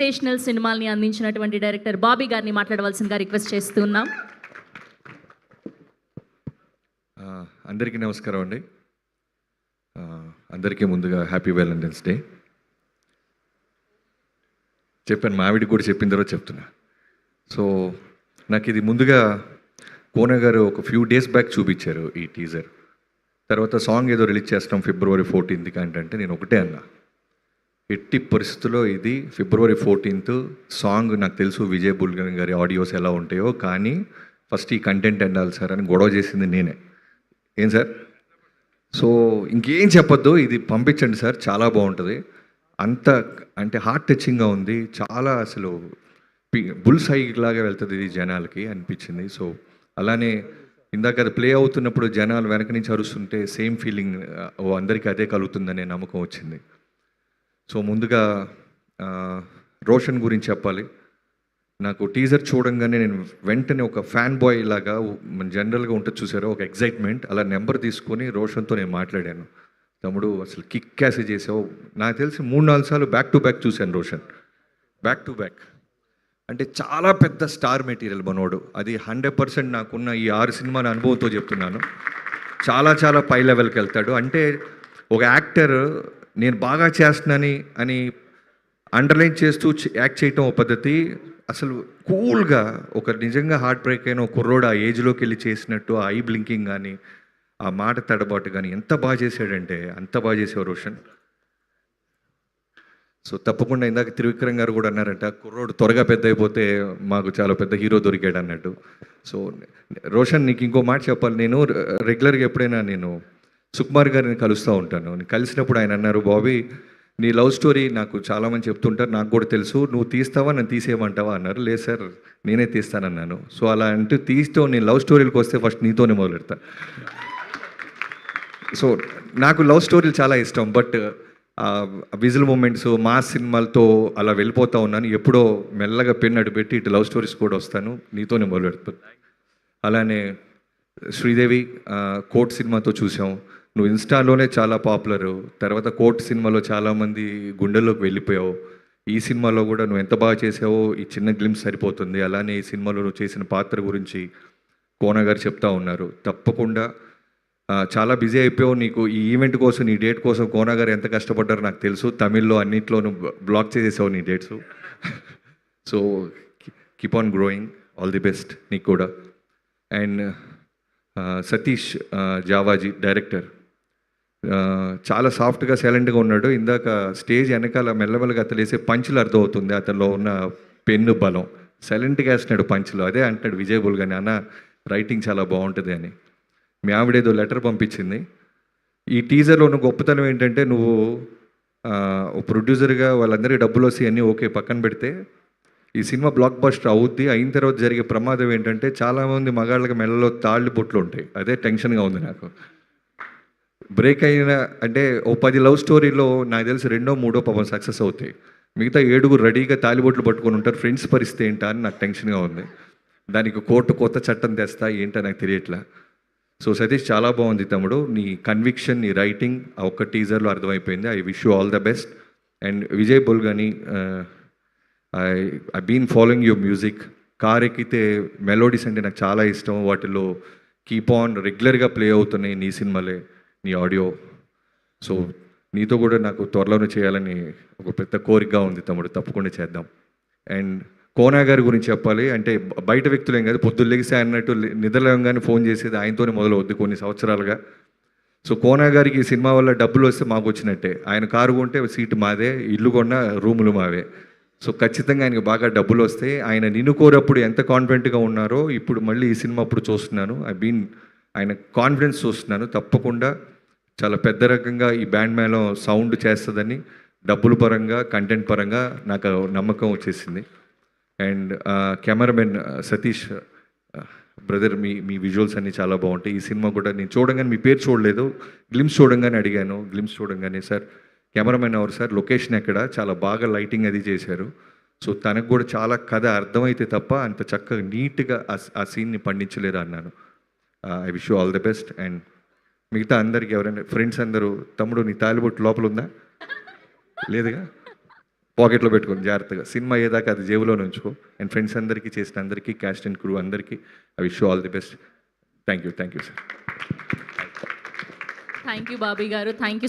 Sensational సినిమాల్ని అందించినటువంటి director Bobby గారిని మాట్లాడవలసిందిగా రిక్వెస్ట్ చేస్తున్నాం. అందరికీ నమస్కారం అండి. అందరికీ ముందుగా హ్యాపీ వ్యాలంటైన్స్ డే. చెప్పాను, మా ఆవిడికి కూడా చెప్పిన తర్వాత చెప్తున్నా. సో నాకు ఇది ముందుగా కోన గారు ఒక ఫ్యూ డేస్ బ్యాక్ చూపించారు ఈ టీజర్. తర్వాత సాంగ్ ఏదో రిలీజ్ చేస్తాం February 14th అంటే నేను ఒకటే అన్నా, ఎట్టి పరిస్థితుల్లో ఇది February 14th సాంగ్ నాకు తెలుసు విజయ్ బుల్గన్ గారి ఆడియోస్ ఎలా ఉంటాయో, కానీ ఫస్ట్ ఈ కంటెంట్ ఎండాలి సార్ అని గొడవ చేసింది నేనే. ఏం సార్? సో ఇంకేం చెప్పొద్దు, ఇది పంపించండి సార్, చాలా బాగుంటుంది. అంత అంటే హార్ట్ టచింగ్గా ఉంది, చాలా అసలు బుల్ సైడ్ లాగా వెళ్తుంది ఇది జనాలకి అనిపించింది. సో అలానే ఇందాక అది ప్లే అవుతున్నప్పుడు జనాలు వెనక నుంచి అరుస్తుంటే సేమ్ ఫీలింగ్ అందరికీ అదే కలుగుతుందనే నమ్మకం వచ్చింది. సో ముందుగా రోషన్ గురించి చెప్పాలి. నాకు టీజర్ చూడంగానే నేను వెంటనే ఒక ఫ్యాన్ బాయ్ లాగా మన జనరల్గా ఉంటుంది చూసారో ఒక ఎగ్జైట్మెంట్, అలా నెంబర్ తీసుకొని రోషన్తో నేను మాట్లాడాను. తమ్ముడు అసలు కిక్ క్యాసి చేసావు. నాకు తెలిసి 3-4 సార్లు బ్యాక్ టు బ్యాక్ చూశాను రోషన్, బ్యాక్ టు బ్యాక్. అంటే చాలా పెద్ద స్టార్ మెటీరియల్ మనోడు. అది 100% నాకున్న ఈ 6 సినిమాల అనుభవంతో చెప్తున్నాను. చాలా చాలా పై లెవెల్కి వెళ్తాడు. అంటే ఒక యాక్టర్ నేను బాగా చేస్తున్నాను అని అండర్లైన్ చేస్తూ యాక్ట్ చేయటం ఒక పద్ధతి, అసలు కూల్గా ఒక నిజంగా హార్ట్ బ్రేక్ అయిన ఒక కుర్రోడు ఆ ఏజ్లోకి వెళ్ళి చేసినట్టు ఆ ఐ బ్లింకింగ్ కానీ ఆ మాట తడబాటు కానీ ఎంత బాగా చేశాడంటే అంత బాగా చేసావు రోషన్. సో తప్పకుండా ఇందాక త్రివిక్రమ్ గారు కూడా అన్నారంట, కుర్రోడు త్వరగా పెద్ద అయిపోతే మాకు చాలా పెద్ద హీరో దొరికాడు అన్నట్టు. సో రోషన్, నీకు ఇంకో మాట చెప్పాలి. నేను రెగ్యులర్గా ఎప్పుడైనా నేను సుకుమార్ గారిని కలుస్తూ ఉంటాను. కలిసినప్పుడు ఆయన అన్నారు, బాబీ నీ లవ్ స్టోరీ నాకు చాలామంది చెప్తుంటారు, నాకు కూడా తెలుసు, నువ్వు తీస్తావా నన్ను తీసేయమంటావా అన్నారు. లేదు సార్ నేనే తీస్తానన్నాను. సో అలా అంటూ తీస్తూ నేను లవ్ స్టోరీలకు వస్తే ఫస్ట్ నీతోనే మొదలెడతా. సో నాకు లవ్ స్టోరీలు చాలా ఇష్టం, బట్ విజువల్ మూమెంట్స్ మా సినిమాలతో అలా వెళ్ళిపోతూ ఉన్నాను. ఎప్పుడో మెల్లగా పెన్ అటు పెట్టి ఇటు లవ్ స్టోరీస్ కూడా వస్తాను, నీతోనే మొదలెడతాను. అలానే శ్రీదేవి కోర్ట్ సినిమాతో చూసాం. నువ్వు ఇన్స్టాలోనే చాలా పాపులరు, తర్వాత కోర్ట్ సినిమాలో చాలామంది గుండెల్లోకి వెళ్ళిపోయావు. ఈ సినిమాలో కూడా నువ్వు ఎంత బాగా చేసావో ఈ చిన్న గ్లిమ్స్ సరిపోతుంది. అలానే ఈ సినిమాలో నువ్వు చేసిన పాత్ర గురించి కోన గారు చెప్తా ఉన్నారు. తప్పకుండా చాలా బిజీ అయిపోయావు. నీకు ఈ ఈవెంట్ కోసం నీ డేట్ కోసం కోన గారు ఎంత కష్టపడ్డారో నాకు తెలుసు. తమిళ్లో అన్నింటిలో నువ్వు బ్లాక్ చేసేసావు నీ dates. So keep on growing, all the best నీకు కూడా. అండ్ సతీష్ జావాజీ డైరెక్టర్ చాలా సాఫ్ట్గా సైలెంట్గా ఉన్నాడు. ఇందాక స్టేజ్ వెనకాల మెల్లమెల్లగా అతను వేసే పంచులు అర్థమవుతుంది అతనిలో ఉన్న పెన్ను బలం. సైలెంట్గా వేస్తున్నాడు పంచులు. అదే అంటాడు విజయ్ బుల్గన్, అన్న రైటింగ్ చాలా బాగుంటుంది అని. మీ ఆవిడేదో లెటర్ పంపించింది. ఈ టీజర్లో ఉన్న గొప్పతనం ఏంటంటే, నువ్వు ప్రొడ్యూసర్గా వాళ్ళందరికీ డబ్బులు వస్తాయి అన్నీ ఓకే పక్కన పెడితే, ఈ సినిమా బ్లాక్ బస్టర్ అవుద్ది. అయిన తర్వాత జరిగే ప్రమాదం ఏంటంటే చాలామంది మగాళ్ళకి మెల్లలో తాళ్ళు బొట్లు ఉంటాయి. అదే టెన్షన్గా ఉంది నాకు. బ్రేక్ అయిన అంటే ఓ 10 లవ్ స్టోరీలో నాకు తెలిసి 2-3 పాపం సక్సెస్ అవుతాయి. మిగతా 7 రెడీగా తాలిబొట్లు పట్టుకొని ఉంటారు. ఫ్రెండ్స్ పరిస్థితి ఏంటా అని నాకు టెన్షన్గా ఉంది. దానికి కోర్టు కొత్త చట్టం తెస్తా ఏంటో నాకు తెలియట్లా. సో సతీష్, చాలా బాగుంది తమ్ముడు. నీ కన్విక్షన్, నీ రైటింగ్ ఆ ఒక్క టీజర్లో అర్థమైపోయింది. I wish you all the best. And Vijay Bulganin, I been following your music. Car ఎక్కితే మెలోడీస్ అంటే నాకు చాలా ఇష్టం. వాటిలో కీప్ ఆన్ రెగ్యులర్గా ప్లే అవుతున్నాయి నీ సినిమాలే, నీ ఆడియో. సో నీతో కూడా నాకు త్వరలోనే చేయాలని ఒక పెద్ద కోరికగా ఉంది తమ్ముడు, తప్పకుండా చేద్దాం. అండ్ కోన గారి గురించి చెప్పాలి అంటే, బయట వ్యక్తులేం కాదు, పొద్దున్న లెగిసి అన్నట్టు నిద్రలేవగానే ఫోన్ చేసేది ఆయనతోనే మొదలవుద్ది కొన్ని సంవత్సరాలుగా. సో కోన గారికి ఈ సినిమా వల్ల డబ్బులు వస్తే మాకు వచ్చినట్టే. ఆయన కారు కొంటే సీటు మాదే, ఇల్లు కొన్న రూములు మావే. సో ఖచ్చితంగా ఆయనకు బాగా డబ్బులు వస్తాయి. ఆయన నిన్ను కోరప్పుడు ఎంత కాన్ఫిడెంట్గా ఉన్నారో ఇప్పుడు మళ్ళీ ఈ సినిమా అప్పుడు చూస్తున్నాను. ఆయన కాన్ఫిడెన్స్ చూస్తున్నాను. తప్పకుండా చాలా పెద్ద రకంగా ఈ బ్యాండ్ మేళం సౌండ్ చేస్తుందని డబ్బుల పరంగా కంటెంట్ పరంగా నాకు నమ్మకం వచ్చేసింది. And cameraman Satish brother, me visuals అన్నీ చాలా బాగుంటాయి. ఈ సినిమా కూడా నేను చూడంగానే, మీ పేరు చూడలేదు, గ్లిమ్స్ చూడంగానే అడిగాను. గ్లిమ్స్ చూడంగానే సార్ కెమెరామెన్ ఎవరు సార్, లొకేషన్ ఎక్కడ, చాలా బాగా లైటింగ్ అది చేశారు. సో తనకు కూడా చాలా కథ అర్థమైతే తప్ప అంత చక్కగా నీట్గా ఆ సీన్ని పండించలేరు అన్నాను. I wish you all the best. And మిగతా అందరికి ఎవరైనా ఫ్రెండ్స్ అందరూ, తమ్ముడు నీ తాలిబొట్టు లోపల ఉందా? లేదుగా, పాకెట్లో పెట్టుకోండి జాగ్రత్తగా. సినిమా అయ్యేదాకా అది జేబులోనే ఉంచుకో. అండ్ ఫ్రెండ్స్ అందరికీ, చేసిన అందరికీ, క్యాస్ట్ అండ్ క్రూ అందరికీ I wish you all the best. Thank you sir. Thank you Bobby గారు, థ్యాంక్ యూ.